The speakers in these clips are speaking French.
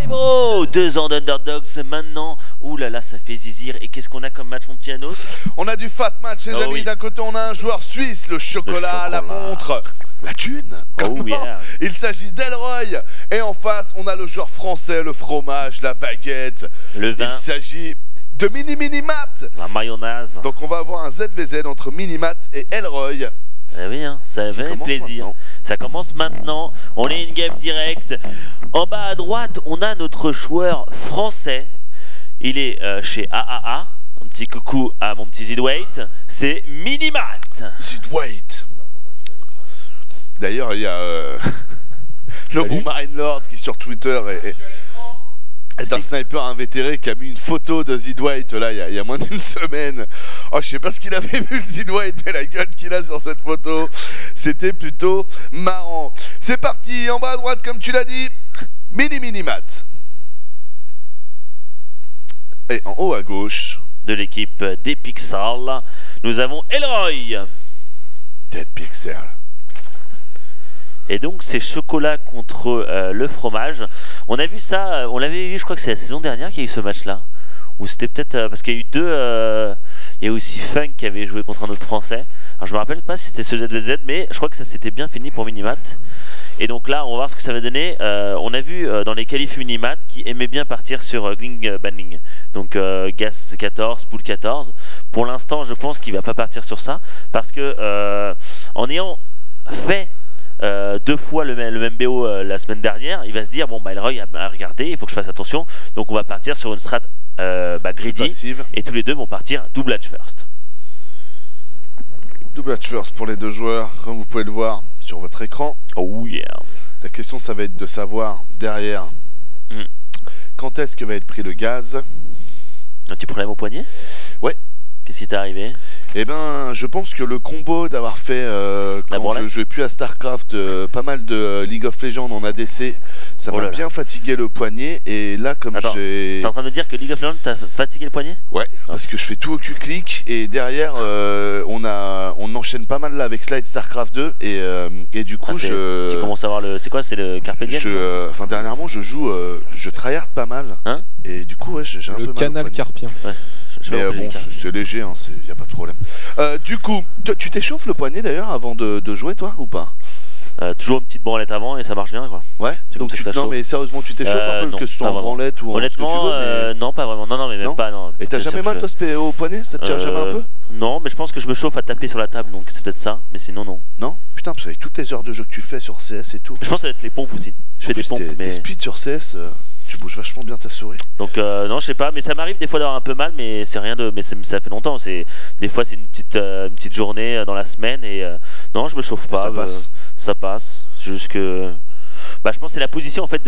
Oh, 2 ans d'Underdogs maintenant. Ouh là là, ça fait zizir. Et qu'est-ce qu'on a comme match, mon petit Anos? On a du fat match, les amis. Oui. D'un côté, on a un joueur suisse, le chocolat, la montre, la thune. Oh yeah. Il s'agit d'Elroy. Et en face, on a le joueur français, le fromage, la baguette. Le vin. Il s'agit de Minimat. La mayonnaise. Donc on va avoir un ZVZ entre Minimat et Elroy. Eh oui, hein, ça fait plaisir. Maintenant. Ça commence maintenant. On est in-game direct. En bas à droite, on a notre joueur français. Il est chez AAA. Un petit coucou à mon petit Zidweight. C'est Minimat. Zidweight. D'ailleurs, il y a le bon Marine Lord qui sur Twitter est un sniper invétéré qui a mis une photo de Zidweight là il y a moins d'une semaine. Oh, je sais pas ce qu'il avait vu le Zidweight, mais la gueule qu'il a sur cette photo, c'était plutôt marrant. C'est parti, en bas à droite comme tu l'as dit, Minimat. Et en haut à gauche de l'équipe des Pixels, nous avons Elroy. Dead Pixel. Et donc c'est chocolat contre le fromage. On a vu ça, on l'avait vu, je crois que c'est la saison dernière qu'il y a eu ce match là. Ou c'était peut-être, parce qu'il y a eu deux, il y a aussi Funk qui avait joué contre un autre français. Alors je me rappelle pas si c'était ce ZVZ, mais je crois que ça s'était bien fini pour Minimat. Et donc là on va voir ce que ça va donner. On a vu dans les qualifs Minimat qui aimait bien partir sur Gling Banning. Donc Gas 14, Pool 14. Pour l'instant je pense qu'il va pas partir sur ça. Parce que en ayant fait 2 fois le même BO la semaine dernière, il va se dire bon bah Elroy a regardé, il faut que je fasse attention, donc on va partir sur une strat greedy passive. Et tous les deux vont partir double hatch first. Double hatch first pour les deux joueurs, comme vous pouvez le voir sur votre écran. Oh yeah. La question ça va être de savoir derrière quand est-ce que va être pris le gaz. Un petit problème au poignet? Ouais. Qu'est-ce qui t'est arrivé? Eh ben, je pense que le combo d'avoir fait, quand je jouais plus à StarCraft, pas mal de League of Legends en ADC, ça m'a bien fatigué le poignet. Et là, comme j'ai... T'es en train de me dire que League of Legends t'a fatigué le poignet? Ouais, parce que je fais tout au cul-clic. Et derrière, on enchaîne pas mal là avec Slide StarCraft 2. Et du coup, tu commences à voir le... C'est quoi? C'est le Carpe Diem? Enfin, dernièrement, je joue... je tryhard pas mal. Hein? Et du coup, ouais, j'ai un peu mal au poignet. Le canal carpien. Ouais. Mais bon, c'est léger, hein, y a pas de problème. Du coup, tu t'échauffes le poignet d'ailleurs avant de jouer, toi, ou pas? Toujours une petite branlette avant et ça marche bien, quoi. Ouais. Donc non, mais sérieusement, tu t'échauffes un peu, que ce soit en branlette ou en ce que tu veux, mais... non, pas vraiment. Non, mais même pas. Non. Et t'as jamais mal, toi, au poignet? Ça te tire jamais un peu? Non, mais je pense que je me chauffe à taper sur la table, donc c'est peut-être ça. Mais sinon, non. Non? Putain, parce qu'avec toutes les heures de jeu que tu fais sur CS et tout. Je pense que ça va être les pompes aussi. Je fais des pompes, mais... T'es speed sur CS. Tu bouges vachement bien ta souris. Donc non, je sais pas, mais ça m'arrive des fois d'avoir un peu mal, mais c'est rien de, mais ça fait longtemps. Des fois c'est une petite journée dans la semaine et non, je me chauffe pas. Ça passe. C'est juste que, je pense que c'est la position en fait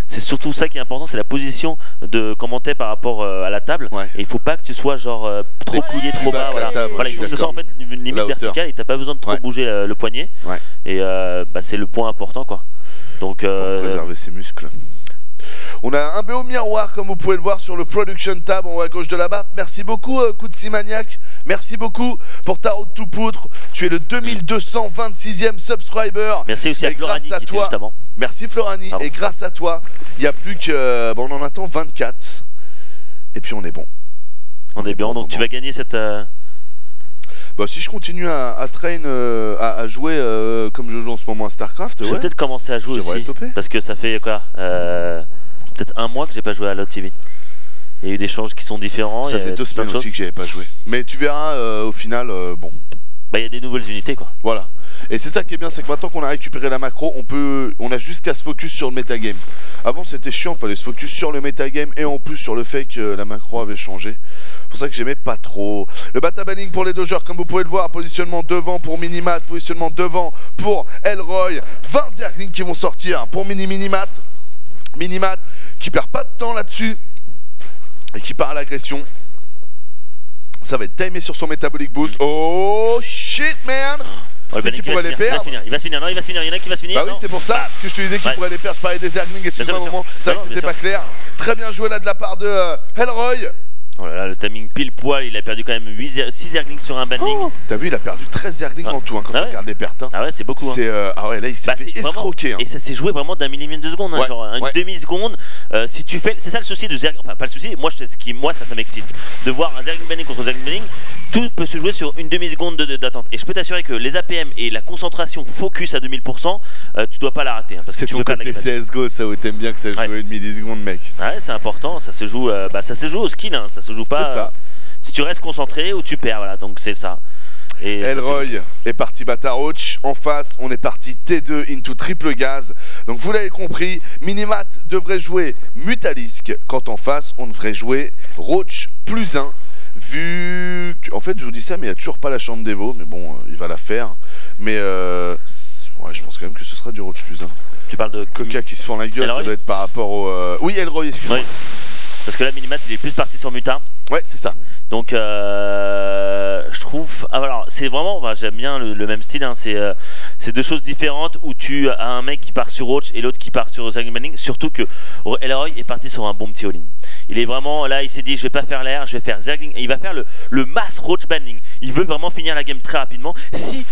c'est surtout ça qui est important, c'est la position de commenter par rapport à la table. Ouais. Et il faut pas que tu sois genre trop plié, trop bas. Voilà, il faut que ce soit en fait une limite verticale et t'as pas besoin de trop bouger le poignet. Ouais. Et c'est le point important, quoi. Donc pour préserver ses muscles. On a un BO miroir comme vous pouvez le voir sur le production tab en haut à gauche de là-bas. Merci beaucoup Koutsi Maniac. Merci beaucoup pour ta route tout poutre. Tu es le 2226e subscriber. Merci aussi à Florani qui était juste avant. Merci Florani. Et grâce à toi, il n'y a plus que... on en attend 24. Et puis on est bon. On est bien, donc tu vas gagner cette... si je continue à train, à jouer comme je joue en ce moment à StarCraft, je vais peut-être commencer à jouer aussi. Parce que ça fait quoi peut-être un mois que j'ai pas joué à LoL TV. Il y a eu des changes qui sont différents. Ça faisait 2 semaines aussi que j'avais pas joué. Mais tu verras au final, bon. Il y a des nouvelles unités, quoi. Voilà. Et c'est ça qui est bien, c'est que maintenant qu'on a récupéré la macro, on a juste qu'à se focus sur le metagame. Avant c'était chiant, fallait se focus sur le metagame et en plus sur le fait que la macro avait changé. C'est pour ça que j'aimais pas trop. Le bata banning pour les deux joueurs, comme vous pouvez le voir, positionnement devant pour Minimat, positionnement devant pour Elroy. 20 Zerglings qui vont sortir pour Minimat. Minimat qui perd pas de temps là-dessus et qui part à l'agression. Ça va être timé sur son metabolic boost. Oh shit man! Qui pourrait les perdre. Il va se finir, non, il va se finir, il y en a qui va se finir. Bah oui, c'est pour ça que je te disais qu'il pourrait les perdre. Je parlais des Zerglings, excuse-moi un moment, c'est vrai que c'était pas clair. Très bien joué là de la part de Elroy. Oh là là, le timing pile poil, il a perdu quand même 6 Zerglings sur un banning. Oh, t'as vu, il a perdu 13 Zerglings en tout hein, quand tu regardes les pertes. Hein. Ah ouais, c'est beaucoup. Hein. Ah ouais, là il s'est fait escroquer. Hein. Et ça s'est joué vraiment d'un millième de seconde, hein, genre une demi-seconde. Si tu fais, c'est ça le souci de Zergling, enfin pas le souci, moi ça m'excite. De voir un Zergling banning contre Zergling banning, tout peut se jouer sur une demi-seconde d'attente. Et je peux t'assurer que les APM et la concentration focus à 2000%, tu dois pas la rater. Hein, c'est ton côté CSGO, ça où t'aimes bien que ça joue une milliseconde, mec. Ouais, c'est important, ça se joue au skill, hein, ça se joue pas. C'est ça. Si tu restes concentré ou tu perds, voilà, donc c'est ça. Et Elroy est parti battre Roach. En face, on est parti T2 into triple gaz. Donc vous l'avez compris, Minimat devrait jouer Mutalisk, quand en face, on devrait jouer Roach +1. Vu que, en fait, je vous dis ça, mais il n'y a toujours pas la chambre d'Evo. Mais bon, il va la faire. Mais ouais, je pense quand même que ce sera du Roach +1. Tu parles de Coca qui se fend la gueule, Elroy. Ça doit être par rapport au... Oui, Elroy, excuse-moi. Oui. Parce que là, Minimat, il est plus parti sur Muta. Ouais, c'est ça. Donc, je trouve... alors, c'est vraiment... Enfin, j'aime bien le même style. Hein, c'est deux choses différentes où tu as un mec qui part sur Roach et l'autre qui part sur Zergling banning. Surtout que Elroy est parti sur un bon petit all-in. Il est vraiment... Là, il s'est dit, je vais pas faire l'air, je vais faire Zergling. Il va faire le mass Roach banning. Il veut vraiment finir la game très rapidement. Si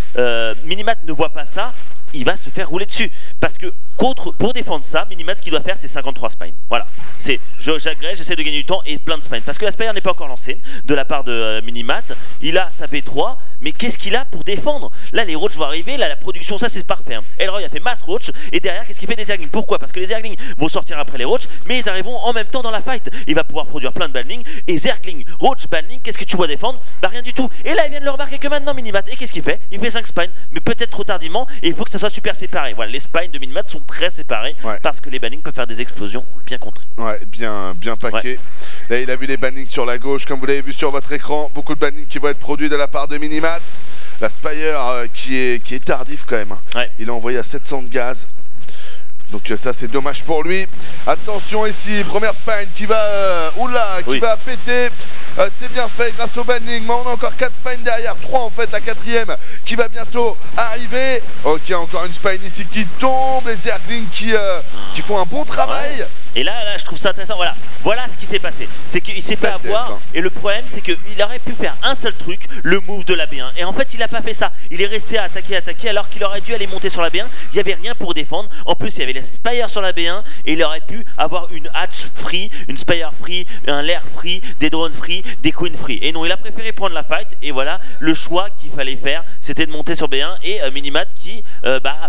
Minimat ne voit pas ça, il va se faire rouler dessus. Parce que pour défendre ça, Minimat, ce qu'il doit faire, c'est 53 spines. Voilà. C'est j'agrège, j'essaie de gagner du temps et plein de spines. Parce que la Spire n'est pas encore lancée de la part de Minimat. Il a sa B3, mais qu'est-ce qu'il a pour défendre? Là, les Roach vont arriver, là, la production, ça c'est parfait. Hein. Elroy a fait mass Roach, et derrière, qu'est-ce qu'il fait des Zerglings? Pourquoi? Parce que les Zerglings vont sortir après les Roach, mais ils arriveront en même temps dans la fight. Il va pouvoir produire plein de banning, et Zergling, Roach, banning, qu'est-ce que tu vois défendre? Bah rien du tout. Et là, il vient de le remarquer que maintenant, Minimat, et qu'est-ce qu'il fait? Il fait 5 spines, mais peut-être trop tardivement, et il faut que ça soit super séparé. Voilà, les spines de Minimat sont très séparés, parce que les bannings peuvent faire des explosions bien contrées. Ouais, bien paquet. Là, il a vu les bannings sur la gauche, comme vous l'avez vu sur votre écran. Beaucoup de bannings qui vont être produits de la part de Minimat. La Spire qui est tardif quand même. Hein. Il a envoyé à 700 de gaz. Donc ça c'est dommage pour lui. Attention ici, première spine qui va qui va péter. C'est bien fait grâce au banning, mais on a encore 4 spines derrière, 3 en fait, la 4ème qui va bientôt arriver. Ok, encore une spine ici qui tombe, les Zerglings qui font un bon travail. Et là, je trouve ça intéressant, voilà ce qui s'est passé. C'est qu'il s'est fait avoir, et le problème c'est qu'il aurait pu faire un seul truc, le move de la B1. Et en fait il n'a pas fait ça, il est resté à attaquer alors qu'il aurait dû aller monter sur la B1. Il n'y avait rien pour défendre, en plus il y avait les Spire sur la B1, et il aurait pu avoir une hatch free, une Spire free, un lair free, des drones free, des queens free. Et non, il a préféré prendre la fight, et voilà, le choix qu'il fallait faire, c'était de monter sur B1, et Minimat qui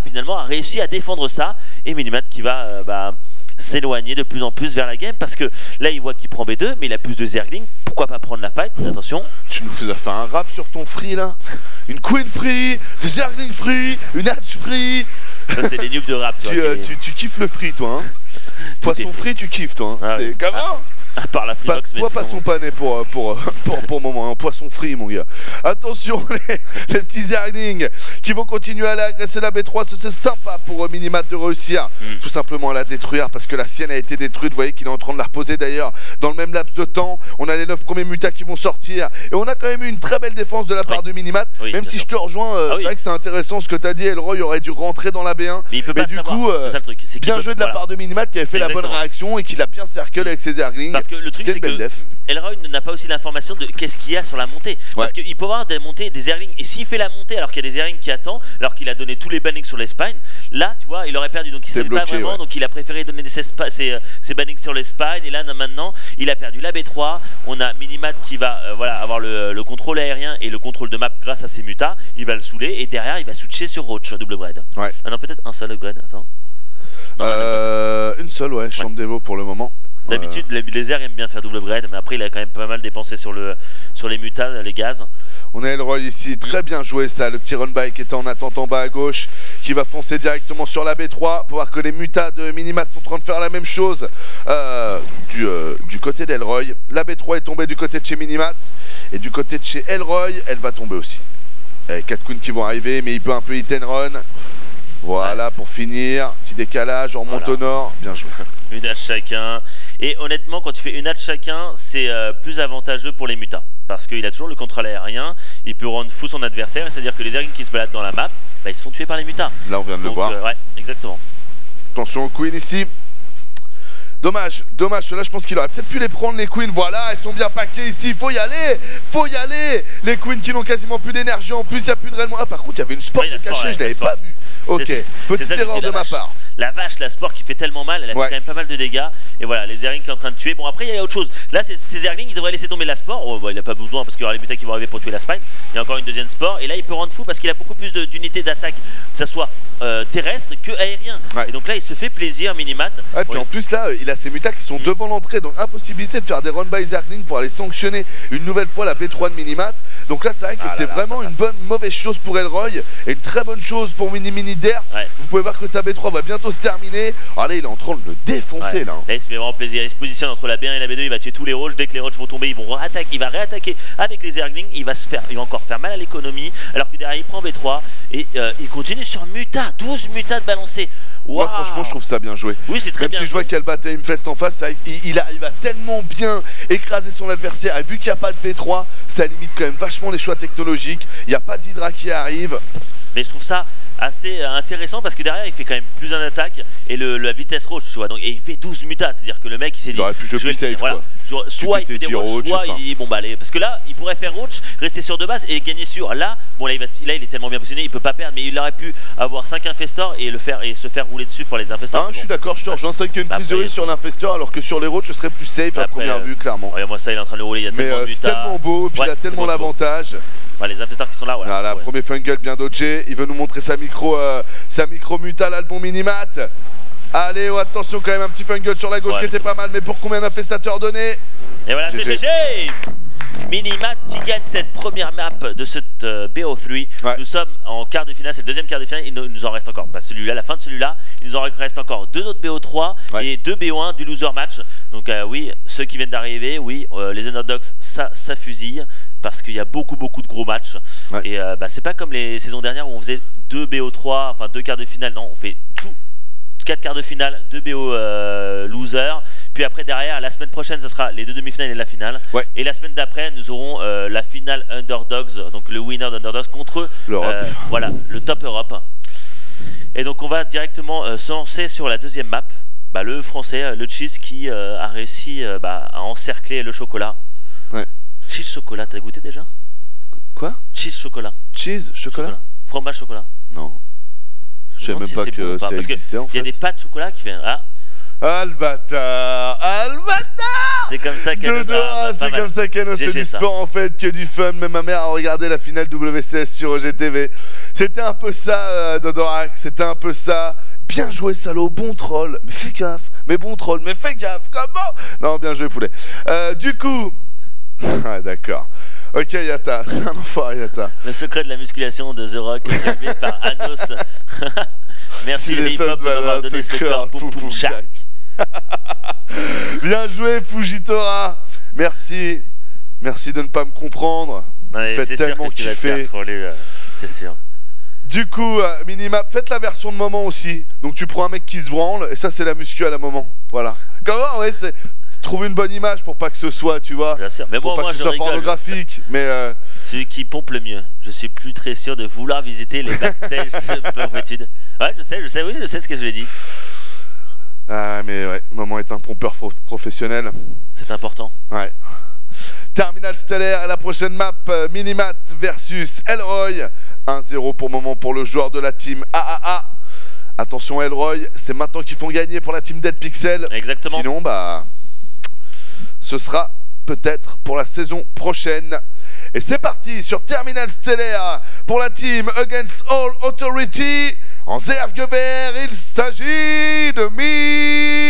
finalement a réussi à défendre ça, et Minimat qui va... s'éloigner de plus en plus vers la game parce que là il voit qu'il prend B2 mais il a plus de Zergling, pourquoi pas prendre la fight? Attention, tu nous as fait un rap sur ton free là, une queen free, des Zergling free, une hatch free. Ça c'est des noobs de rap. Tu kiffes le free toi hein. Poisson free tu kiffes toi hein. C'est comment? À part la Freebox, toi pas son panet pour le moment, un poisson frit mon gars. Attention les petits Zerglings qui vont continuer à aller agresser la B3, c'est sympa pour Minimat de réussir tout simplement à la détruire parce que la sienne a été détruite, vous voyez qu'il est en train de la reposer d'ailleurs dans le même laps de temps. On a les 9 premiers mutas qui vont sortir et on a quand même eu une très belle défense de la part de Minimat, même si je te rejoins, c'est vrai que c'est intéressant ce que tu as dit, Elroy aurait dû rentrer dans la B1, mais du coup, c'est le truc. Bien joué de la part de Minimat qui avait fait la bonne réaction et qui l'a bien cercle avec ses Zerglings. Parce que le truc c'est que Elroy n'a pas aussi l'information de qu'est-ce qu'il y a sur la montée. Parce qu'il peut avoir des montées des Zerglings. Et s'il fait la montée alors qu'il y a des Zerglings qui attendent, alors qu'il a donné tous les bannings sur les spines, là tu vois il aurait perdu. Donc il ne savait pas vraiment, donc il a préféré donner ses bannings sur les spines. Et là maintenant il a perdu la B3. On a Minimat qui va avoir le contrôle aérien et le contrôle de map grâce à ses mutas. Il va le saouler et derrière il va switcher sur Roach, double upgrade. Ah non, peut-être un seul upgrade, attends. Une seule, chambre d'Evo pour le moment. D'habitude, les airs aiment bien faire double upgrade, mais après il a quand même pas mal dépensé sur les mutas, les gaz. On a Elroy ici, très bien joué ça, le petit run by qui était en attente en bas à gauche, qui va foncer directement sur la B3 pour voir que les mutas de Minimat sont en train de faire la même chose du côté d'Elroy. La B3 est tombée du côté de chez Minimat, et du côté de chez Elroy, elle va tomber aussi. 4 queens qui vont arriver, mais il peut un peu hit and run. Voilà pour finir, petit décalage, on remonte au nord, bien joué. Une hatch chacun, et honnêtement quand tu fais une hatch chacun, c'est plus avantageux pour les mutas. Parce qu'il a toujours le contrôle aérien, il peut rendre fou son adversaire, c'est-à-dire que les Zerglings qui se baladent dans la map, ils se font tuer par les mutas. Là on vient de le voir. Ouais, exactement. Attention au queen ici. Dommage, dommage. Là, je pense qu'il aurait peut-être pu les prendre, les queens. Voilà, elles sont bien packées ici. Il faut y aller, faut y aller. Les queens qui n'ont quasiment plus d'énergie. En plus, il n'y a plus de réellement. Ah, par contre, il y avait une sport cachée, je l'avais pas vu. Ok, petite erreur de ma part. La vache, la sport qui fait tellement mal, elle a fait quand même pas mal de dégâts. Et voilà, les Zerglings qui sont en train de tuer. Bon, après, il y a autre chose. Là, ces Zerglings, ils devraient laisser tomber la sport. Oh, bah, il n'a pas besoin parce qu'il y aura les mutants qui vont arriver pour tuer la spine. Il y a encore une deuxième sport. Et là, il peut rendre fou parce qu'il a beaucoup plus d'unités d'attaque, que ça soit terrestre que aérien. Et donc là, il se fait plaisir, Minimat. Et puis en plus, là, il a ses mutas qui sont devant l'entrée. Donc, impossibilité de faire des run by Zergling pour aller sanctionner une nouvelle fois la B3 de Minimat. Donc là, c'est vrai que c'est vraiment une mauvaise chose pour Elroy et une très bonne chose pour Mini Derf. Vous pouvez voir que sa B3 va bientôt se terminer. Alors là, il est en train de le défoncer. Là, il se fait vraiment plaisir. Il se positionne entre la B1 et la B2. Il va tuer tous les roches. Dès que les roches vont tomber, il va réattaquer avec les Zerglings. Il va encore faire mal à l'économie. Alors que derrière, il prend B3 et il continue sur Muta. 12 Mutas de balancés. Wow. Moi, franchement, je trouve ça bien joué. Oui, c'est très bien. Même si je vois qu'il y a le Bataille Fest en face, il arrive à tellement bien écraser son adversaire. Et vu qu'il n'y a pas de B3, ça limite quand même vachement les choix technologiques. Il n'y a pas d'Hydra qui arrive. Mais je trouve ça assez intéressant parce que derrière il fait quand même plus un attaque et la vitesse roche, tu vois, donc, et il fait 12 mutas, c'est-à-dire que le mec il s'est dit, il aurait pu jouer plus safe, voilà, soit il fait des roach, soit il dit bon bah allez, parce que là il pourrait faire roach, rester sur deux bases et gagner sur, là bon là il est tellement bien positionné, il peut pas perdre, mais il aurait pu avoir 5 infestors et se faire rouler dessus pour les infestors. Je suis d'accord, je te rejoins, c'est qu'il y a une prise de risque sur l'infestor alors que sur les roach ce serait plus safe à première vue, clairement. Regarde-moi ça, il est en train de rouler, il y a tellement de mutas, c'est tellement beau, puis il a tellement l'avantage. Les infestors qui sont là, voilà, premier fungal bien dodgé, il veut nous montrer sa micro muta là, le bon Minimat. Allez, attention quand même, un petit fungal sur la gauche qui était pas mal, mais pour combien d'infestateurs donnés? Et voilà, c'est GG. Minimat qui gagne cette première map de cette BO3. Nous sommes en quart de finale, c'est le deuxième quart de finale. Il nous en reste encore, celui-là, la fin de celui-là, il nous en reste encore 2 autres BO3 et 2 BO1 du loser match. Donc oui, ceux qui viennent d'arriver, oui, les underdogs, ça fusille parce qu'il y a beaucoup de gros matchs. Et c'est pas comme les saisons dernières où on faisait 2 BO3, enfin 2 quarts de finale. Non, on fait tout. 4 quarts de finale, 2 BO loser. Puis après derrière, la semaine prochaine, ce sera les 2 demi-finales et la finale. Et la semaine d'après, nous aurons la finale Underdogs, donc le winner d'Underdogs contre voilà, le top Europe. Et donc on va directement se lancer sur la deuxième map. Le français, le Cheese qui a réussi à encercler le chocolat. Cheese chocolat, t'as goûté déjà? Quoi? Cheese chocolat. Cheese chocolat? Fromage chocolat. Non. Je sais même pas que ça existait en fait. Il y a des pâtes chocolat qui viennent. Albatar, c'est comme ça qu'elle c'est comme ça qu'elle ne se dit sport en fait, que du fun. Même ma mère a regardé la finale WCS sur OGTV. C'était un peu ça, Dodorak, c'était un peu ça. Bien joué, salaud, bon troll, mais fais gaffe, mais bon troll, mais fais gaffe, comment? Non, bien joué, poulet. Du coup, d'accord. Ok, Yata, un enfoiré, Yata. Le secret de la musculation de The Rock, révélé par Anos. Merci les hip-hop de m'avoir donné ce corps. Poum poum chac. Bien joué, Fujitora. Merci. Merci de ne pas me comprendre. Faites tellement kiffer. C'est sûr. Du coup, Minimap, faites la version de moment aussi. Donc tu prends un mec qui se branle et ça c'est la muscu à la moment. Voilà. Comment? Ouais, c'est trouve une bonne image pour pas que ce soit, tu vois. Bien sûr. Mais pour pas que ce soit pornographique. Mais celui qui pompe le mieux. Je suis plus très sûr de vouloir visiter les backstage de Ouais, je sais, oui, je sais ce que je l'ai dit. Mais ouais, Moment est un pompeur professionnel. C'est important. Ouais. Terminal stellaire et la prochaine map, Minimat versus Elroy. 1-0 pour Moment pour le joueur de la team AAA. Attention Elroy, c'est maintenant qu'ils font gagner pour la team Dead Pixel. Exactement. Sinon, ce sera peut-être pour la saison prochaine. Et c'est parti sur Terminal stellaire pour la team Against All Authority. En Zerg vert, il s'agit de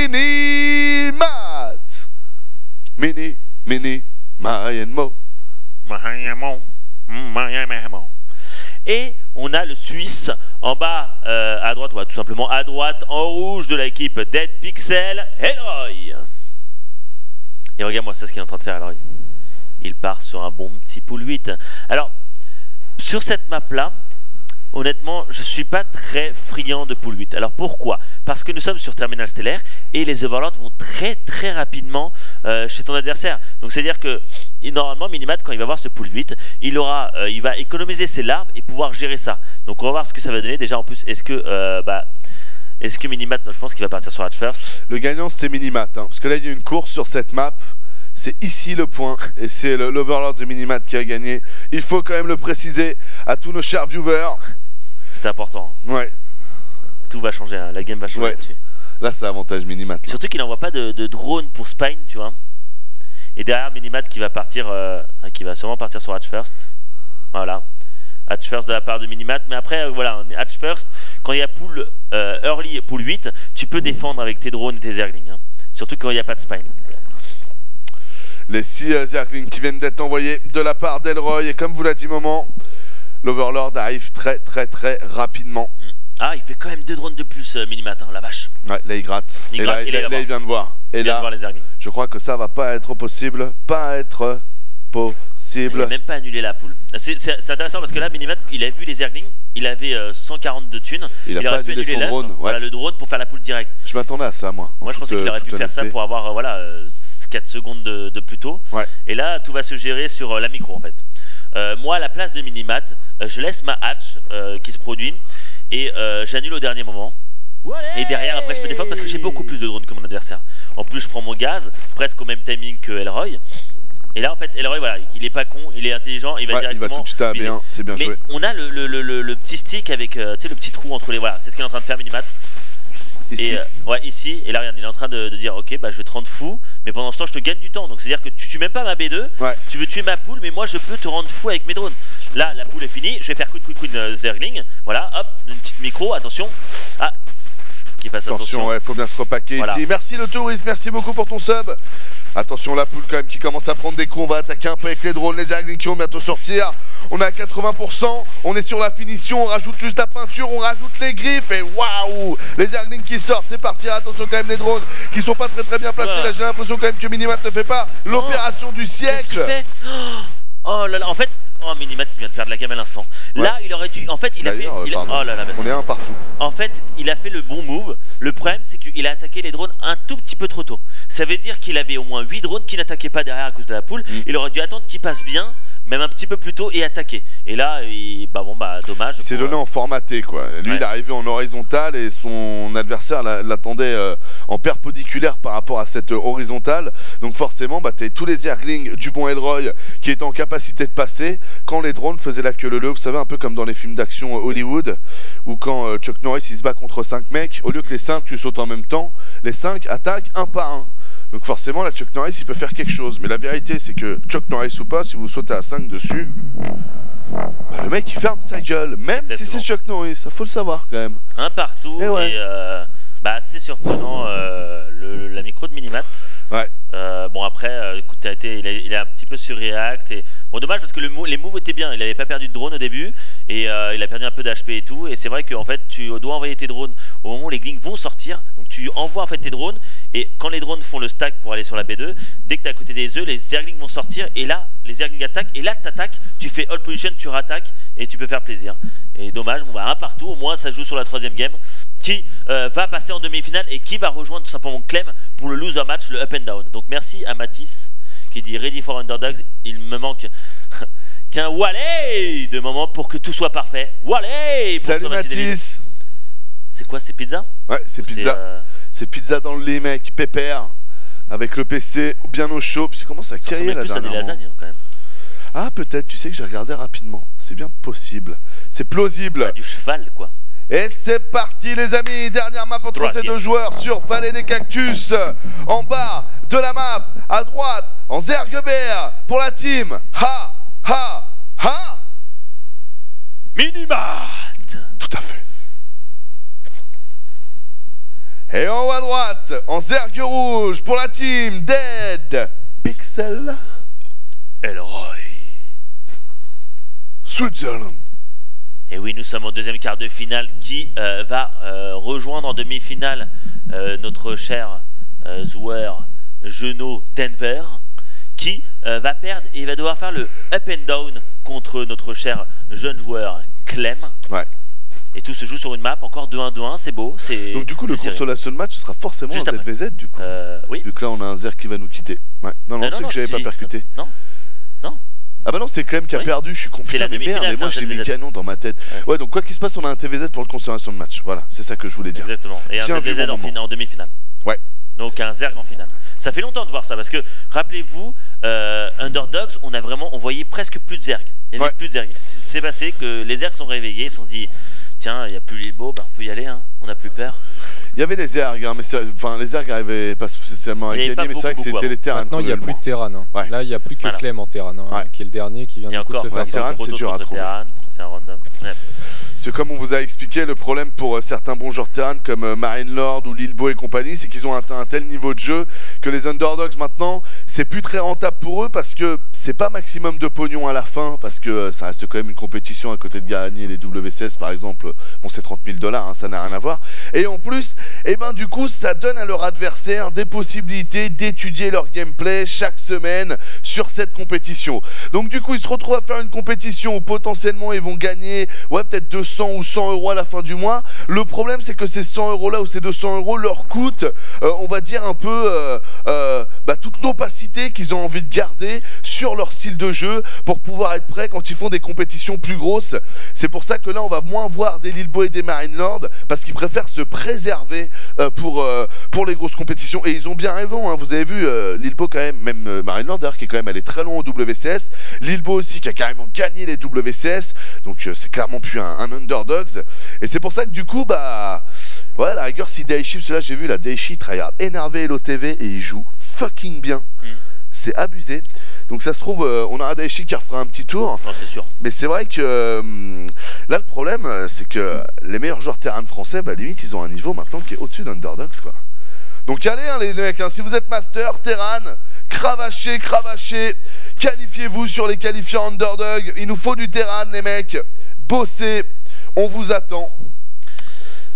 Minimat. Mayenmo. Et on a le Suisse en bas à droite, tout simplement à droite, en rouge de l'équipe Dead Pixel, Elroy. Et regarde-moi ça, ce qu'il est en train de faire, Elroy. Il part sur un bon petit pool 8. Alors, sur cette map-là, honnêtement, je ne suis pas très friand de pool 8. Alors pourquoi? Parce que nous sommes sur Terminal stellaire et les Overlords vont très rapidement chez ton adversaire. Donc c'est-à-dire que normalement Minimat, quand il va voir ce pool 8, il va économiser ses larves et pouvoir gérer ça. Donc on va voir ce que ça va donner. Déjà en plus, est-ce Est-ce que Minimat, je pense qu'il va partir sur Hatch First. Le gagnant c'était Minimat, hein, parce que là il y a une course sur cette map. C'est ici le point, et c'est l'Overlord de Minimat qui a gagné. Il faut quand même le préciser à tous nos chers viewers. C'était important. Ouais. Tout va changer, hein. La game va changer là-dessus. Là c'est avantage Minimat. Surtout qu'il n'envoie pas de drone pour Spine, tu vois. Et derrière Minimat qui va partir, qui va sûrement partir sur Hatch First. Voilà. Hatch First de la part de Minimat. Mais après, voilà, Hatch First, quand il y a pool early, pool 8, tu peux défendre avec tes drones et tes Zerglings. Hein. Surtout quand il n'y a pas de Spine. Les 6 Zerglings qui viennent d'être envoyés de la part d'Elroy. Et comme vous l'a dit Moment, l'Overlord arrive très rapidement. Ah, il fait quand même 2 drones de plus, Minimat, hein, la vache. Ouais, là il gratte. Et là il vient de voir. Et là, voir les je crois que ça va pas être possible. Pas être possible. Il n'a même pas annulé la poule. C'est intéressant parce que là, Minimat, il a vu les Zerglings. Il avait 142 thunes. Il aurait pu annuler son drone. Voilà, le drone pour faire la poule directe. Je m'attendais à ça, moi. Moi, je pensais qu'il aurait pu faire ça pour avoir 4 secondes de plus tôt. Ouais. Et là, tout va se gérer sur la micro, en fait. Moi, à la place de Minimat, je laisse ma hatch qui se produit et j'annule au dernier moment. Et derrière, après, je peux défendre parce que j'ai beaucoup plus de drones que mon adversaire. En plus, je prends mon gaz, presque au même timing que Elroy. Et là, en fait, Elroy, voilà, il est pas con, il est intelligent, il va directement. Il va tout de suite à B1, c'est bien joué. Mais on a le petit stick avec, tu sais, le petit trou entre les. Voilà, c'est ce qu'il est en train de faire, Minimat. Ici. Et, ouais, ici. Et là, regarde, il est en train de dire, ok, bah je vais te rendre fou, mais pendant ce temps, je te gagne du temps. Donc, c'est-à-dire que tu tues même pas ma B2, tu veux tuer ma poule, mais moi, je peux te rendre fou avec mes drones. Là, la poule est finie, je vais faire Queen Zergling. Voilà, hop, une petite micro, attention. Ah. Attention, ouais, faut bien se repacker ici. Merci le touriste, merci beaucoup pour ton sub. Attention la poule quand même qui commence à prendre des coups. On va attaquer un peu avec les drones, les Zerglings qui vont bientôt sortir. On est à 80%, on est sur la finition, on rajoute juste la peinture, on rajoute les griffes et waouh, les Zerglings qui sortent, c'est parti. Attention quand même les drones qui sont pas très bien placés. Là j'ai l'impression quand même que Minimat ne fait pas l'opération du siècle. Qu'est-ce qu'il fait? Oh là là, en fait, Minimat qui vient de perdre la gamme à l'instant. Là, il aurait dû. En fait, il a fait. Oh là là, on est un partout. En fait, il a fait le bon move. Le problème, c'est qu'il a attaqué les drones un tout petit peu trop tôt. Ça veut dire qu'il avait au moins 8 drones qui n'attaquaient pas derrière à cause de la poule. Il aurait dû attendre qu'ils passent bien, même un petit peu plus tôt, et attaquer. Et là, dommage. Il s'est donné en formaté, quoi. Lui, il est arrivé en horizontal et son adversaire l'attendait en perpendiculaire par rapport à cette horizontale. Donc forcément, tu as tous les Zerglings du bon Elroy qui étaient en capacité de passer quand les drones faisaient la queue leu. Vous savez, un peu comme dans les films d'action Hollywood, où quand Chuck Norris il se bat contre 5 mecs, au lieu que les 5 tu sautes en même temps, les 5 attaquent un par un. Donc forcément, là, Chuck Norris, il peut faire quelque chose. Mais la vérité, c'est que Chuck Norris ou pas, si vous sautez à 5 dessus, le mec, il ferme sa gueule. Même si c'est Chuck Norris, ça faut le savoir quand même. Un partout. Et c'est surprenant la micro de Minimat. Ouais. Bon après, écoute, il a un petit peu surreact et bon dommage parce que les moves étaient bien. Il n'avait pas perdu de drone au début et il a perdu un peu d'HP et tout. Et c'est vrai qu'en fait tu dois envoyer tes drones au moment où les glings vont sortir. Donc tu envoies en fait tes drones et quand les drones font le stack pour aller sur la B2, dès que tu es à côté des œufs, les Zerglings vont sortir et là les Zerglings attaquent et là tu attaques, tu fais hold position, tu rattaques et tu peux faire plaisir. Et dommage, bon bah un partout, au moins ça joue sur la 3ème game. Qui va passer en demi-finale et qui va rejoindre tout simplement Clem pour le loser match, le up and down. Donc merci à Matisse qui dit ready for underdogs. Il me manque qu'un Walley de moment pour que tout soit parfait. Walley. Salut Matisse. C'est quoi, c'est pizza? Ouais, c'est pizza. C'est pizza dans le lit, mec, pépère, avec le PC bien au chaud. Puis ça commence à cailler là. Ça ressemble plus à des lasagnes quand même. Ah peut-être, tu sais que j'ai regardé rapidement. C'est bien possible. C'est plausible. Du cheval quoi. Et c'est parti les amis, dernière map entre ces deux joueurs sur Vallée des Cactus. En bas de la map, à droite, en Zerg vert pour la team. Minimat. Tout à fait. Et en haut à droite, en Zerg rouge pour la team Dead Pixel. Elroy. Switzerland. Et oui, nous sommes au deuxième quart de finale qui va rejoindre en demi-finale notre cher joueur Genoux Denver qui va perdre et va devoir faire le up and down contre notre cher jeune joueur Clem. Ouais. Et tout se joue sur une map, encore 2-1-2-1, c'est beau. Donc du coup, le consolation de match sera forcément juste un ZVZ du coup. Oui. Vu que là, on a un Zer qui va nous quitter. Ouais. Non, c'est que j'avais pas percuté. Non. Ah bah non, c'est Clem qui a perdu, je suis con. Putain, mais merde, mais moi j'ai mis canon dans ma tête. Ouais, donc quoi qu'il se passe, on a un TVZ pour le consommation de match. Voilà, c'est ça que je voulais dire. Exactement. Et un TVZ en demi-finale. Ouais. Donc un Zerg en finale. Ça fait longtemps de voir ça parce que rappelez-vous, Underdogs, on voyait presque plus de Zerg. Il n'y avait plus de Zerg. C'est passé que les Zergs sont réveillés, ils se sont dit tiens, il n'y a plus l'Ilbo, bah, on peut y aller, hein, on n'a plus peur. Il y avait les Zerg, hein, mais les Zerg n'arrivaient pas spécialement à gagner, mais c'est vrai que c'était les Terran. Maintenant, il n'y a plus de Terran. Hein. Ouais. Là, il n'y a plus que Clem en Terran, hein, qui est le dernier qui vient de se faire. Terran, c'est dur à trouver. C'est un random. Ouais. C'est comme on vous a expliqué, le problème pour certains bons joueurs Terran comme Marine Lord ou Lilbo et compagnie, c'est qu'ils ont atteint un tel niveau de jeu que les Underdogs maintenant, c'est plus très rentable pour eux parce que c'est pas maximum de pognon à la fin, parce que ça reste quand même une compétition à côté de gagner les WCS par exemple. Bon, c'est 30 000 $, hein, ça n'a rien à voir. Et en plus, eh ben, du coup, ça donne à leur adversaire des possibilités d'étudier leur gameplay chaque semaine sur cette compétition. Donc du coup, ils se retrouvent à faire une compétition où potentiellement ils vont gagner peut-être 200 ou 100 € à la fin du mois. Le problème, c'est que ces 100 € là ou ces 200 € leur coûtent, on va dire un peu toute l'opacité qu'ils ont envie de garder sur leur style de jeu pour pouvoir être prêts quand ils font des compétitions plus grosses. C'est pour ça que là, on va moins voir des Lilbo et des Marine Lord parce qu'ils préfèrent se préserver pour les grosses compétitions. Et ils ont bien raison, hein. Vous avez vu Lilbo quand même Marine Lord d'ailleurs qui est quand même allé très loin au WCS. Lilbo aussi qui a carrément gagné les WCS. Donc c'est clairement plus un Underdogs. Et c'est pour ça que du coup, ouais, la rigueur, si Daichi, là j'ai vu la Daichi tryhard énervé LOTV et il joue fucking bien. C'est abusé. Donc ça se trouve, on a un Daichi qui refera un petit tour. Non, c'est sûr. Mais c'est vrai que là, le problème, c'est que les meilleurs joueurs Terran français, limite, ils ont un niveau maintenant qui est au-dessus d'Underdogs, quoi. Donc allez, hein, les mecs, hein, si vous êtes Master, Terran, cravachez, qualifiez-vous sur les qualifiants Underdog. Il nous faut du Terran, les mecs. Bossez, on vous attend.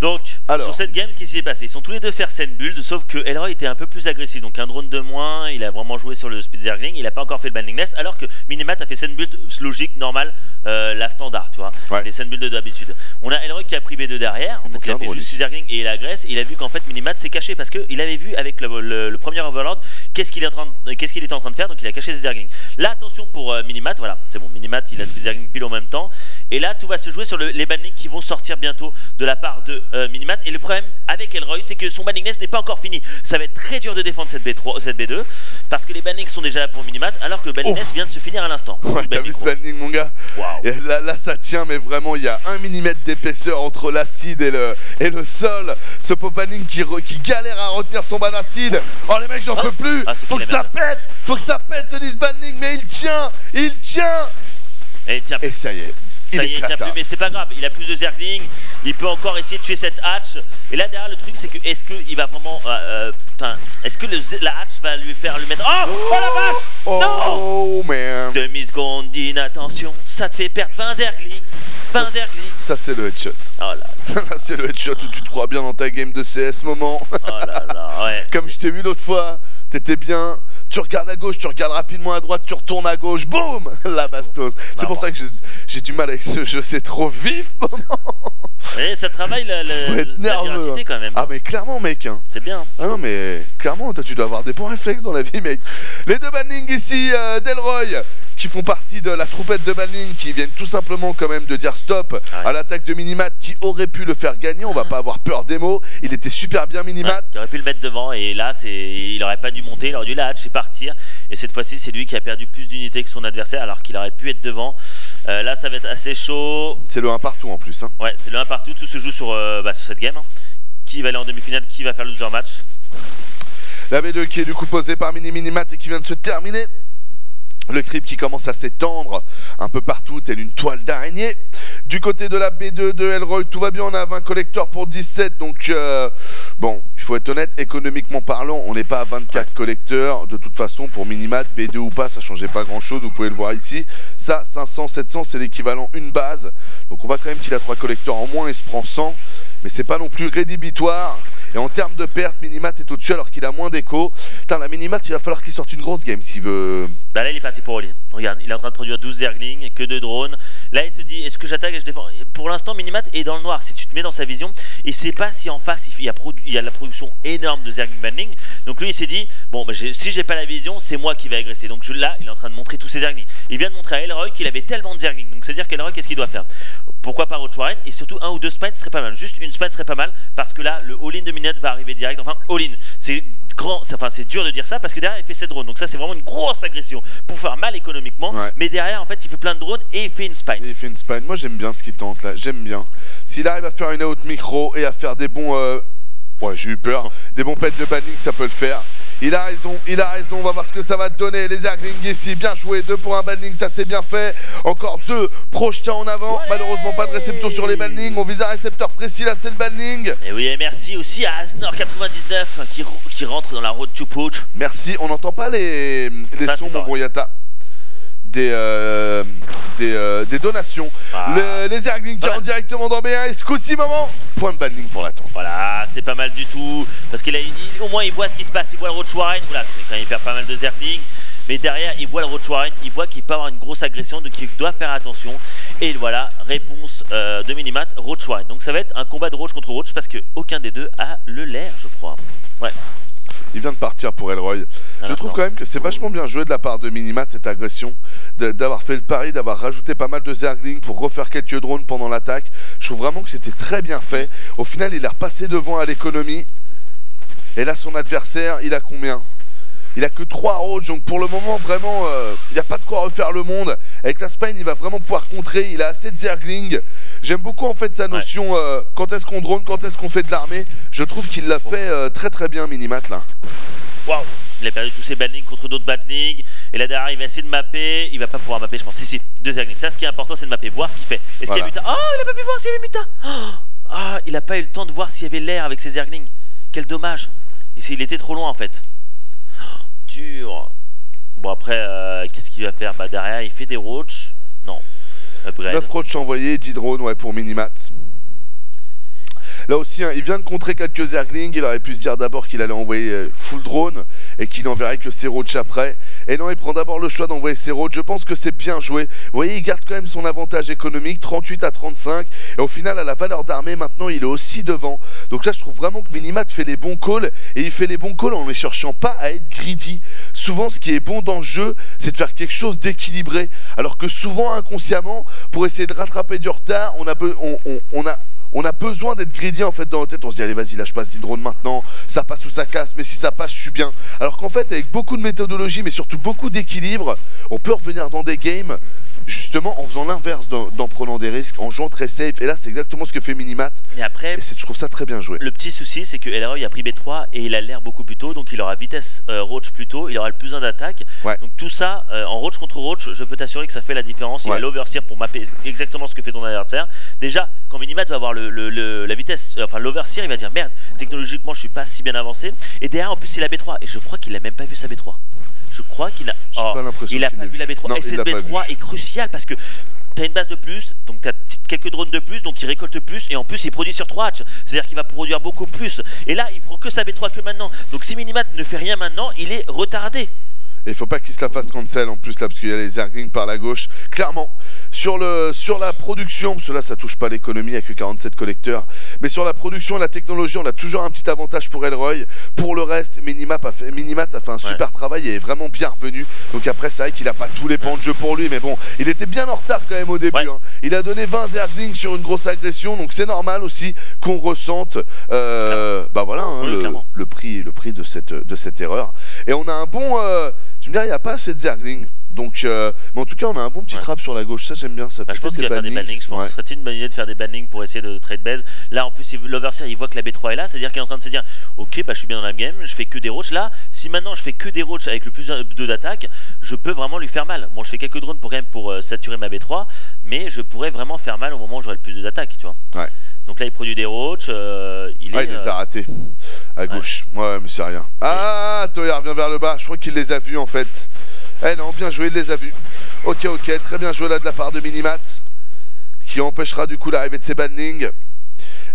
Donc, sur cette game, ce qui s'est passé, ils sont tous les deux faire scène build, sauf que Elroy était un peu plus agressif, donc un drone de moins, il a vraiment joué sur le speed zergling, il n'a pas encore fait le banding nest, alors que Minimat a fait scène build logique, normale, la standard, tu vois, les scène build d'habitude. On a Elroy qui a pris B2 derrière, en fait il a fait juste zergling et il agresse, et il a vu qu'en fait Minimat s'est caché, parce qu'il avait vu avec le premier Overlord qu'est-ce qu'il était en train de faire, donc il a caché ses zergling. Là, attention pour Minimat, voilà, c'est bon, Minimat il a speed zergling pile en même temps, et là tout va se jouer sur les bandings qui vont sortir bientôt de la part de Minimat. Et le problème avec Elroy, c'est que son banning nest n'est pas encore fini. Ça va être très dur de défendre cette B2 parce que les bannings sont déjà là pour Minimat, alors que le banning nest vient de se finir à l'instant. Ouais, t'as vu ce banning, mon gars? Là, ça tient, mais vraiment, il y a 1 mm d'épaisseur entre l'acide et le sol. Ce pop banning qui galère à retenir son ban acide. Oh, les mecs, j'en peux plus. Faut que ça pète. Faut que ça pète ce disbanning, mais il tient. Et ça y est. Ça y est, il tient plus, mais c'est pas grave, il a plus de zergling, il peut encore essayer de tuer cette hatch. Et là derrière le truc c'est que est-ce qu'il va vraiment est-ce que la hatch va lui mettre oh la vache, oh man, demi-seconde d'inattention, ça te fait perdre 20 zergling. Ça c'est le headshot. Oh là. C'est le headshot où tu te crois bien dans ta game de CS moment. Oh là là, ouais. Comme je t'ai vu l'autre fois, t'étais bien. Tu regardes à gauche, tu regardes rapidement à droite, tu retournes à gauche, boum, la bastos. C'est pour ça que j'ai du mal avec ce jeu, c'est trop vif. Mais ça travaille la véracité quand même. Ah mais clairement, mec. Hein. C'est bien. Ah non mais clairement, toi tu dois avoir des bons réflexes dans la vie, mec. Les deux bannings ici d'Elroy, qui font partie de la troupette de banning, qui viennent tout simplement quand même de dire stop à l'attaque de Minimat, qui aurait pu le faire gagner. On va pas avoir peur des mots. Il était super bien Minimat. Qui aurait pu le mettre devant et là il aurait pas dû monter, il aurait dû la hatch et partir. Et cette fois-ci c'est lui qui a perdu plus d'unités que son adversaire alors qu'il aurait pu être devant. Là ça va être assez chaud. C'est le 1 partout en plus. Hein. Ouais, c'est le 1 partout. Tout se joue sur cette game. Hein. Qui va aller en demi-finale, qui va faire le loser match. La B2 qui est du coup posée par Minimat et qui vient de se terminer. Le creep qui commence à s'étendre un peu partout, telle une toile d'araignée. Du côté de la B2 de Elroy, tout va bien, on a 20 collecteurs pour 17. Donc, bon, il faut être honnête, économiquement parlant, on n'est pas à 24 collecteurs. De toute façon, pour Minimat, B2 ou pas, ça ne changeait pas grand-chose, vous pouvez le voir ici. Ça, 500, 700, c'est l'équivalent une base. Donc, on voit quand même qu'il a 3 collecteurs en moins, il se prend 100. Mais c'est pas non plus rédhibitoire. Et en termes de pertes, Minimat est au-dessus alors qu'il a moins d'écho. Putain, la Minimat, il va falloir qu'il sorte une grosse game s'il veut Bah là il est parti pour all-in. Regarde, il est en train de produire 12 zerglings, que de drones. Là il se dit est-ce que j'attaque et je défends. Pour l'instant Minimat est dans le noir. Si tu te mets dans sa vision, il sait pas si en face il y a de la production énorme de zergling banning. Donc lui il s'est dit bon bah, si j'ai pas la vision c'est moi qui vais agresser. Donc là il est en train de montrer tous ses zerglings. Il vient de montrer à Elroy qu'il avait tellement de zerglings. Donc c'est à dire qu'Elroy qu'est-ce qu'il doit faire? Pourquoi pas Roach Warren? Et surtout 1 ou 2 spines serait pas mal. Juste une spine serait pas mal parce que là le all-in de Minimat va arriver direct. Enfin all-in c'est grand, enfin c'est dur de dire ça parce que derrière il fait 7 drones. Donc ça c'est vraiment une grosse agression pour faire mal économiquement. Mais derrière en fait il fait plein de drones et il fait une spine. Il fait une spine. Moi j'aime bien ce qu'il tente là, j'aime bien. S'il arrive à faire une out micro et à faire des bons ouais j'ai eu peur, des bons pets de banning ça peut le faire. Il a raison, on va voir ce que ça va te donner. Les zerglings ici, bien joué, 2 pour un banning, ça c'est bien fait. Encore 2 projetés en avant, malheureusement pas de réception sur les bannings. On vise un récepteur précis, là c'est le banning. Et oui, et merci aussi à Asnor99 qui rentre dans la road to poach. Merci, on n'entend pas les sons, mon Boyata. Des donations. Les zerglings qui rentrent directement dans B1 et ce coup-ci moment point de banning pour l'attente. Voilà, c'est pas mal du tout parce qu'au moins il voit ce qui se passe, il voit le Roach Warren, voilà, quand il perd pas mal de zerglings, mais derrière il voit le Roach Warren, il voit qu'il peut avoir une grosse agression donc il doit faire attention. Et voilà, réponse de Minimat, Roach Warren. Donc ça va être un combat de Roach contre Roach parce que aucun des deux a le lair, je crois. Ouais. Il vient de partir pour Elroy. Je trouve quand même que c'est vachement bien joué de la part de Minimat cette agression, d'avoir fait le pari, d'avoir rajouté pas mal de zerglings pour refaire quelques drones pendant l'attaque. Je trouve vraiment que c'était très bien fait. Au final, il est repassé devant à l'économie. Et là, son adversaire, il a combien? Il a que 3 roads, donc pour le moment, vraiment, il n'y a pas de quoi refaire le monde. Avec la spine, il va vraiment pouvoir contrer. Il a assez de zerglings. J'aime beaucoup en fait sa notion quand est-ce qu'on drone, quand est-ce qu'on fait de l'armée. Je trouve qu'il l'a fait très très bien Minimat là. Waouh, il a perdu tous ses banlings contre d'autres banlings. Et là derrière il va essayer de mapper. Il va pas pouvoir mapper je pense. Si, 2 zerglings. Ça ce qui est important c'est de mapper, voir ce qu'il fait. Est-ce qu'il y a Muta? Oh il a pas pu voir s'il y avait Muta. Ah il a pas eu le temps de voir s'il y avait l'air avec ses zerglings. Quel dommage. Il était trop loin en fait. Dur. Bon après qu'est-ce qu'il va faire? Bah derrière il fait des roaches. Non. 9 roaches envoyés, 10 drones ouais, pour Minimat. Là aussi, hein, il vient de contrer quelques zerglings. Il aurait pu se dire d'abord qu'il allait envoyer full drone et qu'il n'enverrait que ses roaches après. Et non, il prend d'abord le choix d'envoyer ses roaches. Je pense que c'est bien joué. Vous voyez, il garde quand même son avantage économique, 38 à 35. Et au final, à la valeur d'armée, maintenant, il est aussi devant. Donc là, je trouve vraiment que Minimat fait les bons calls. Et il fait les bons calls en ne cherchant pas à être greedy. Souvent, ce qui est bon dans le jeu, c'est de faire quelque chose d'équilibré. Alors que souvent, inconsciemment, pour essayer de rattraper du retard, on a besoin d'être greedy en fait dans notre tête. On se dit allez vas-y là je passe 10 drones maintenant, ça passe ou ça casse, mais si ça passe je suis bien. Alors qu'en fait avec beaucoup de méthodologie mais surtout beaucoup d'équilibre, on peut revenir dans des games justement en faisant l'inverse, en prenant des risques, en jouant très safe. Et là c'est exactement ce que fait Minimat. Mais après, et je trouve ça très bien joué. Le petit souci c'est que Elroy a pris B3 et il a l'air beaucoup plus tôt, donc il aura vitesse roach plus tôt, il aura le plus d'un d'attaque. Donc tout ça en roach contre roach, je peux t'assurer que ça fait la différence. Il a l'overseer pour mapper exactement ce que fait son adversaire. Déjà quand Minimat va avoir la vitesse, enfin l'overseer, il va dire merde, technologiquement je suis pas si bien avancé. Et derrière en plus il a B3 et je crois qu'il a même pas vu sa B3. Je crois qu'il a. Il a pas vu la B3. Non, et cette B3 est cruciale parce que tu as une base de plus, donc tu as quelques drones de plus, donc il récolte plus et en plus il produit sur 3 hatches. C'est-à-dire qu'il va produire beaucoup plus. Et là il prend que sa B3 que maintenant. Donc si Minimat ne fait rien maintenant, il est retardé. Et il faut pas qu'il se la fasse cancel en plus là parce qu'il y a les zerglings par la gauche. Clairement, sur la production, parce que là ça touche pas l'économie avec que 47 collecteurs, mais sur la production et la technologie, on a toujours un petit avantage pour Elroy. Pour le reste, Minimat a fait un super travail et est vraiment bien revenu. Donc après c'est vrai qu'il a pas tous les pans de jeu pour lui, mais bon, il était bien en retard quand même au début. Hein. Il a donné 20 zerglings sur une grosse agression, donc c'est normal aussi qu'on ressente bah voilà hein, le prix de cette erreur. Et on a un bon tu me dirais, il n'y a pas assez de zerglings. Donc, mais en tout cas, on a un bon petit trap sur la gauche. Ça, j'aime bien. Ça je pense qu'il va faire des bannings. Je pense que ce serait une bonne idée de faire des bannings pour essayer de trade base. Là, en plus, l'overseer, il voit que la B3 est là. C'est-à-dire qu'il est en train de se dire ok, bah, je suis bien dans la game. Je fais que des roaches. Là, si maintenant je fais que des roaches avec le plus de d'attaque, je peux vraiment lui faire mal. Bon, je fais quelques drones pour, quand même, pour saturer ma B3. Mais je pourrais vraiment faire mal au moment où j'aurai le plus d'attaque. Tu vois. Ouais. Donc là, il produit des roaches. Il les a ratés. À gauche. Ouais, mais c'est rien. Ah, Toya revient vers le bas. Je crois qu'il les a vus en fait. Eh non, bien joué, il les a vus. Ok, très bien joué là de la part de Minimat, qui empêchera du coup l'arrivée de ses bannings.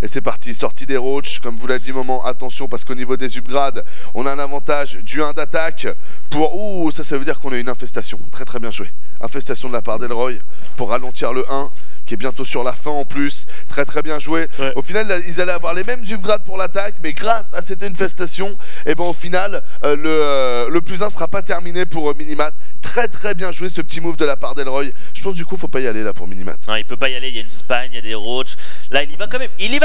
Et c'est parti, sortie des roaches, comme vous l'a dit Moment, attention parce qu'au niveau des upgrades, on a un avantage du 1 d'attaque pour... Ouh, ça veut dire qu'on a une infestation, très très bien joué. Infestation de la part d'Elroy pour ralentir le 1, qui est bientôt sur la fin en plus, très très bien joué. Ouais. Au final, ils allaient avoir les mêmes upgrades pour l'attaque, mais grâce à cette infestation, et ben au final, le plus 1 sera pas terminé pour Minimat. Très très bien joué ce petit move de la part d'Elroy. Je pense du coup faut pas y aller là pour Minimat. Non, il peut pas y aller, il y a une Spine, il y a des roaches. Là il y va quand même, il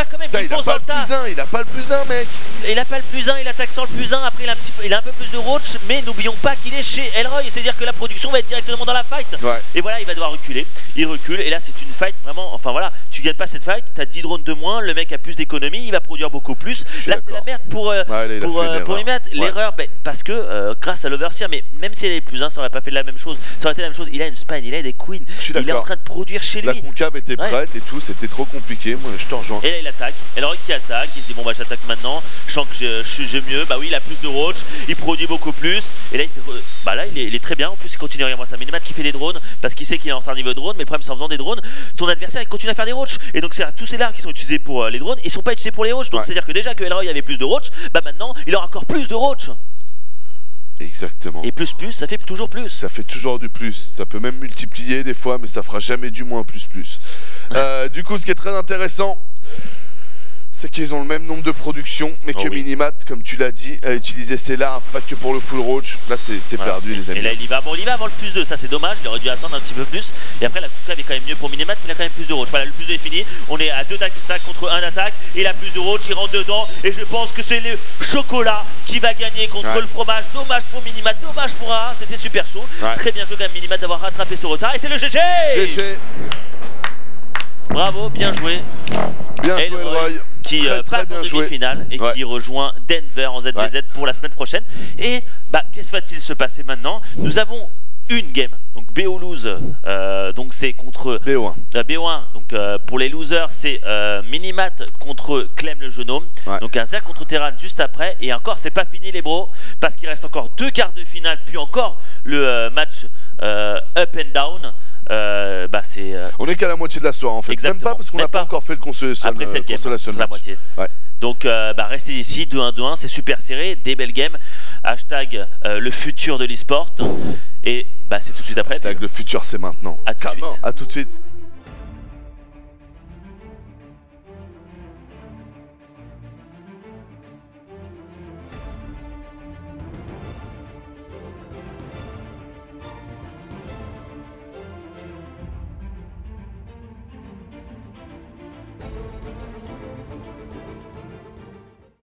fonce dans le tas. Il a pas le plus 1 mec. Il a pas le plus 1, il attaque sans le plus 1, après il a un peu plus de roach, mais n'oublions pas qu'il est chez Elroy, c'est-à-dire que la production va être directement dans la fight. Ouais. Et voilà, il va devoir reculer, il recule, et là c'est une fight vraiment, enfin voilà, tu gagnes pas cette fight, t'as 10 drones de moins, le mec a plus d'économie, il va produire beaucoup plus. Là c'est la merde pour Minimat, l'erreur, parce que grâce à l'Overseer, mais même s'il avait plus 1, ça aurait pas fait la même chose. Ça aurait été la même chose, il a une Spine, il a des Queens, il est en train de produire chez lui. La concave était prête et tout, c'était trop compliqué, moi je te rejoins. Et là il attaque, Elroy qui attaque, il se dit bon bah j'attaque maintenant, je sens que j'ai mieux, bah oui il a plus de roach, il produit beaucoup plus, et là il est très bien, en plus il continue, regarde moi ça, Minimat qui fait des drones, parce qu'il sait qu'il est en retard niveau de drone, mais le problème c'est en faisant des drones, ton adversaire il continue à faire des roach, et donc tous ces larves qui sont utilisés pour les drones, ils sont pas utilisés pour les roach, donc c'est à dire que déjà que Elroy avait plus de roach, bah maintenant il aura encore plus de roach. Exactement. Et plus, ça fait toujours plus. Ça fait toujours du plus. Ça peut même multiplier des fois, mais ça fera jamais du moins plus. Du coup, ce qui est très intéressant, c'est qu'ils ont le même nombre de productions, mais que Minimat, comme tu l'as dit, a utilisé ses larves, pas que pour le full roach. Là, c'est perdu, les amis. Et là, il y va. Bon, il y va avant le plus 2, ça c'est dommage, il aurait dû attendre un petit peu plus. Et après, la concave est quand même mieux pour Minimat, mais il a quand même plus de roach. Voilà, le plus 2 est fini. On est à 2 attaques contre 1 attaque. Il a plus de roach, il rentre dedans. Et je pense que c'est le chocolat qui va gagner contre le fromage. Dommage pour Minimat, dommage pour A. C'était super chaud. Très bien joué quand même Minimat d'avoir rattrapé ce retard. Et c'est le GG. Bravo, bien joué. Bien joué, Elroy. Qui passe en demi-finale et qui rejoint Denver en ZVZ pour la semaine prochaine. Et qu'est-ce va-t-il se passer maintenant? Nous avons une game, donc BO lose, donc c'est contre BO1. BO1, donc pour les losers c'est Minimat contre Clem le Genome, donc un Zerg contre Terran juste après, et encore c'est pas fini les bros, parce qu'il reste encore 2 quarts de finale, puis encore le match up and down. On est qu'à la moitié de la soirée en fait. Exactement. Même pas parce qu'on n'a pas encore fait le consolation. Après cette game, c'est la moitié. Donc restez ici, 2-1-2-1, c'est super serré, des belles games. Hashtag le futur de l'e-sport. Et c'est tout de suite après. Hashtag le futur c'est maintenant. À tout de suite. À tout de suite.